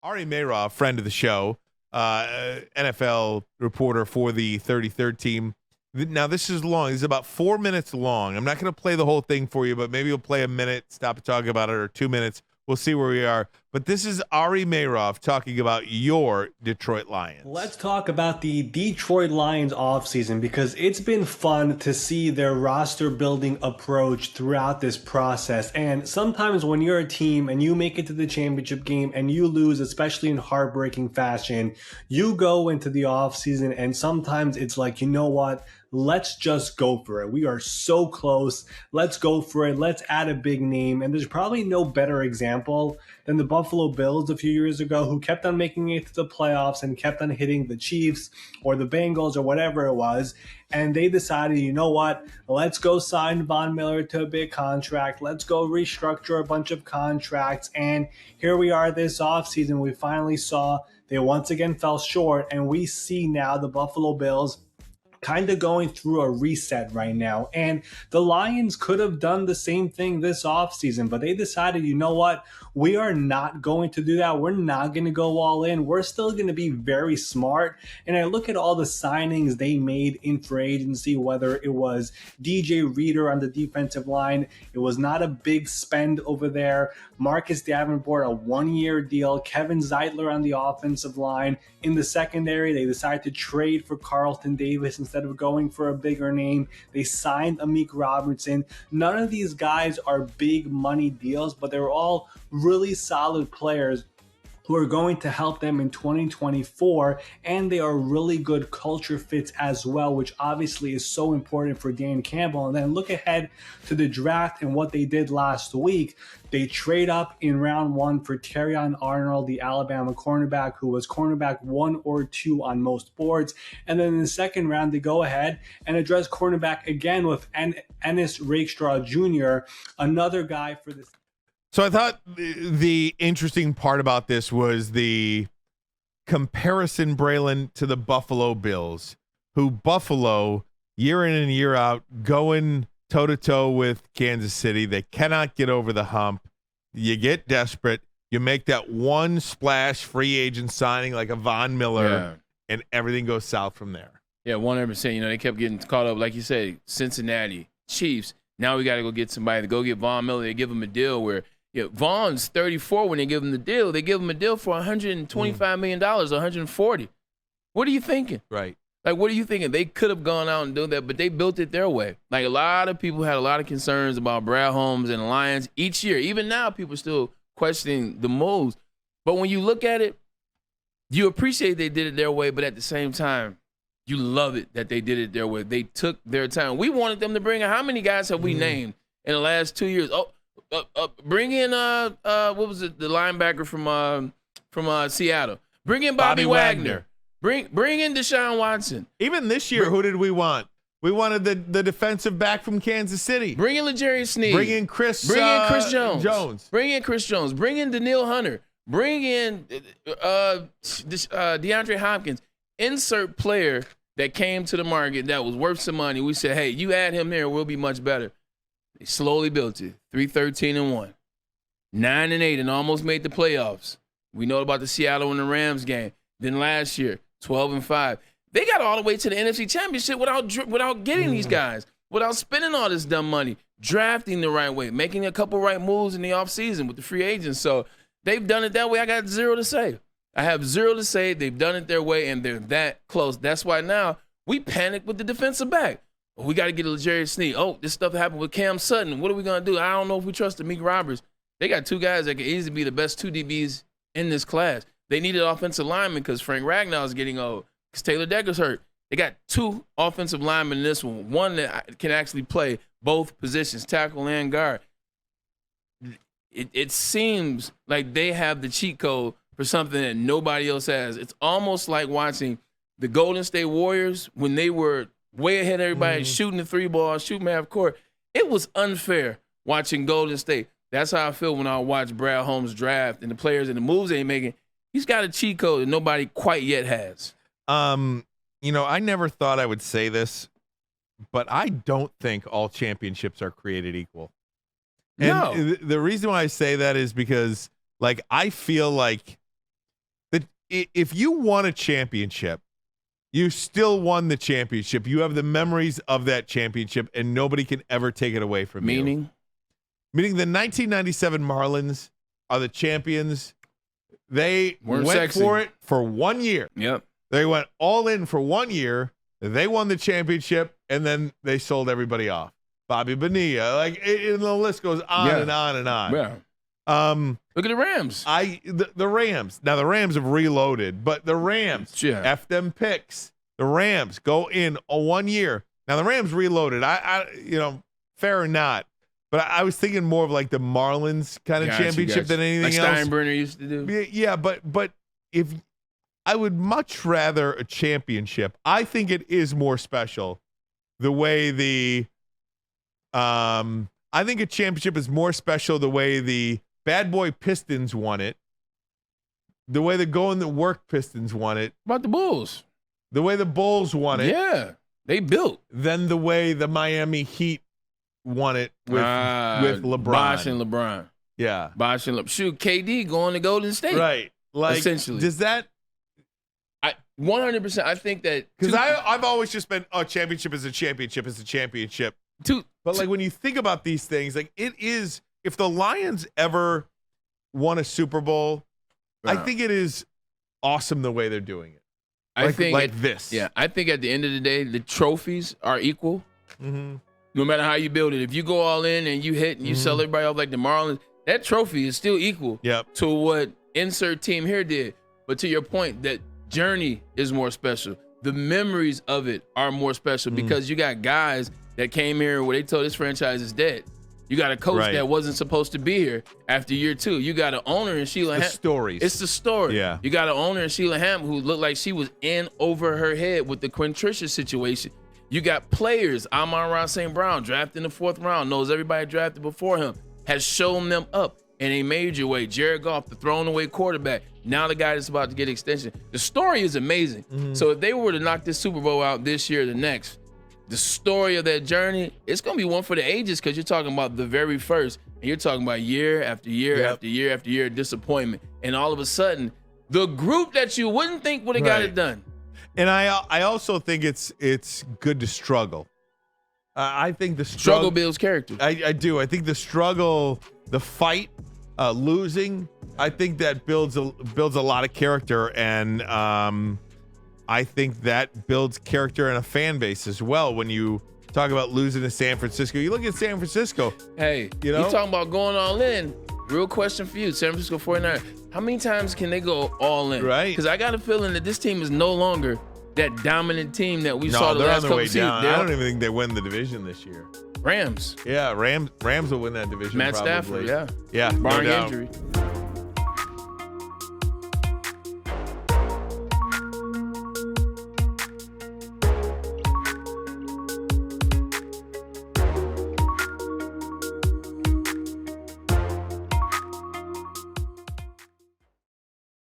Amon-Ra, friend of the show, NFL reporter for the 33rd team. Now, this is long. This is about 4 minutes long. I'm not going to play the whole thing for you, but maybe we'll play a minute, stop and talk about it, or 2 minutes. We'll see where we are. But this is Ari Meirov talking about your Detroit Lions. Let's talk about the Detroit Lions offseason because it's been fun to see their roster building approach throughout this process. And sometimes when you're a team and you make it to the championship game and you lose, especially in heartbreaking fashion, you go into the offseason and sometimes it's like, you know what? Let's just go for it. We are so close. Let's go for it. Let's add a big name. And there's probably no better example than the Buffalo Bills a few years ago, who kept on making it to the playoffs and kept on hitting the Chiefs or the Bengals or whatever it was. And they decided, you know what? Let's go sign Von Miller to a big contract. Let's go restructure a bunch of contracts. And here we are this offseason. We finally saw they once again fell short. And we see now the Buffalo Bills kind of going through a reset right now. And the Lions could have done the same thing this offseason, but they decided, you know what? We are not going to do that. We're not going to go all in. We're still going to be very smart. And I look at all the signings they made in free agency, whether it was DJ Reader on the defensive line. It was not a big spend over there. Marcus Davenport, a one-year deal. Kevin Zeitler on the offensive line. In the secondary, they decided to trade for Carlton Davis instead of going for a bigger name. They signed Amik Robertson. None of these guys are big money deals, but they're all really solid players who are going to help them in 2024, and they are really good culture fits as well, which obviously is so important for Dan Campbell. And then look ahead to the draft and what they did last week. They trade up in round 1 for Terrion Arnold, the Alabama cornerback, who was cornerback 1 or 2 on most boards. And then in the second round, they go ahead and address cornerback again with Ennis Rakestraw Jr., another guy for this. So I thought the interesting part about this was the comparison, Braylon, to the Buffalo Bills, who Buffalo, year in and year out, going toe-to-toe with Kansas City. They cannot get over the hump. You get desperate. You make that one splash free agent signing like a Von Miller, and everything goes south from there. Yeah, 100%. You know, they kept getting caught up, like you said, Cincinnati, Chiefs. Now we got to go get somebody to go get Von Miller. They give him a deal where Von's 34 when they give him the deal. They give him a deal for $125 million, $140. What are you thinking? Right. Like, what are you thinking? They could have gone out and done that, but they built it their way. Like, a lot of people had a lot of concerns about Brad Holmes and the Lions each year. Even now, people are still questioning the moves. But when you look at it, you appreciate they did it their way, but at the same time, you love it that they did it their way. They took their time. We wanted them to bring in, how many guys have we named in the last 2 years? Bring in what was it? The linebacker from Seattle. Bring in Bobby Wagner. Bring in Deshaun Watson. Even this year, who did we want? We wanted the defensive back from Kansas City. Bring in L'Jarius Sneed. Bring in Chris Jones. Bring in Chris Jones. Bring in Daniil Hunter. Bring in DeAndre Hopkins. Insert player that came to the market that was worth some money. We said, hey, you add him here, we'll be much better. They slowly built it. 3-13-1, 9-8, and almost made the playoffs. We know about the Seattle and the Rams game. Then last year, 12-5. They got all the way to the NFC Championship without getting these guys, without spending all this dumb money, drafting the right way, making a couple right moves in the offseason with the free agents. So they've done it that way. I got zero to say. I have zero to say. They've done it their way, and they're that close. That's why now we panic with the defensive back. We got to get a L'Jarius Sneed. Oh, this stuff happened with Cam Sutton. What are we going to do? I don't know if we trust Amik Roberts. They got two guys that could easily be the best 2 DBs in this class. They needed offensive linemen because Frank Ragnow is getting old, because Taylor Decker's hurt. They got 2 offensive linemen in this one that can actually play both positions, tackle and guard. It seems like they have the cheat code for something that nobody else has. It's almost like watching the Golden State Warriors when they were way ahead of everybody, shooting the 3 ball, shooting half court. It was unfair watching Golden State. That's how I feel when I watch Brad Holmes draft and the players and the moves they're making. He's got a cheat code that nobody quite yet has. You know, I never thought I would say this, but I don't think all championships are created equal. And No. the reason why I say that is because, like, I feel like if you won a championship, you still won the championship. You have the memories of that championship, and nobody can ever take it away from you. Meaning the 1997 Marlins are the champions. They went for it for 1 year. Yep. They went all in for 1 year. They won the championship, and then they sold everybody off. Bobby Bonilla, the list goes on and on and on. Yeah. Look at the Rams. The Rams. Now the Rams have reloaded, but the Rams, F them picks. The Rams go in a 1 year. Now the Rams reloaded. Fair or not, but I was thinking more of like the Marlins kind of championship than anything else. Like Steinbrenner used to do. Yeah, but if I would much rather a championship. I think it is more special the way I think a championship is more special the way the Bad Boy Pistons won it, the way the Go in the Work Pistons won it. About the Bulls. The way the Bulls won it. Yeah, they built. Then the way the Miami Heat won it with LeBron. Bosh and LeBron. Yeah. Bosh and LeBron. Shoot, KD going to Golden State. Right. Like, essentially. Does that... 100%. I think that... Because I've always just been, championship is a championship is a championship. But like when you think about these things, like it is... If the Lions ever won a Super Bowl, I think it is awesome the way they're doing it. I think this. Yeah, I think at the end of the day, the trophies are equal. Mm-hmm. No matter how you build it. If you go all in and you hit and you sell everybody off like the Marlins, that trophy is still equal to what insert team here did. But to your point, that journey is more special. The memories of it are more special because you got guys that came here where they told this franchise is dead. You got a coach that wasn't supposed to be here after year 2. You got an owner in Sheila Hamm. Stories. It's the story. Yeah. You got an owner in Sheila Hamm who looked like she was in over her head with the Quintricia situation. You got players, Amon-Ra St. Brown, drafted in the 4th round, knows everybody drafted before him, has shown them up in a major way. Jared Goff, the thrown away quarterback, now the guy that's about to get extension. The story is amazing. So if they were to knock this Super Bowl out this year or the next, the story of that journey, it's going to be one for the ages because you're talking about the very first, and you're talking about year after year after year after year of disappointment. And all of a sudden, the group that you wouldn't think would have got it done. And I also think it's good to struggle. I think the struggle builds character. I do. I think the struggle, the fight, losing, I think that builds a lot of character, and I think that builds character in a fan base as well. When you talk about losing to San Francisco, you look at San Francisco. Hey, you talking about going all in. Real question for you, San Francisco 49ers. How many times can they go all in? Right. Because I got a feeling that this team is no longer that dominant team that we saw the last couple seasons. I don't even think they win the division this year. Rams. Yeah, Rams will win that division. Matt probably. Stafford, yeah, barring no doubt. injury.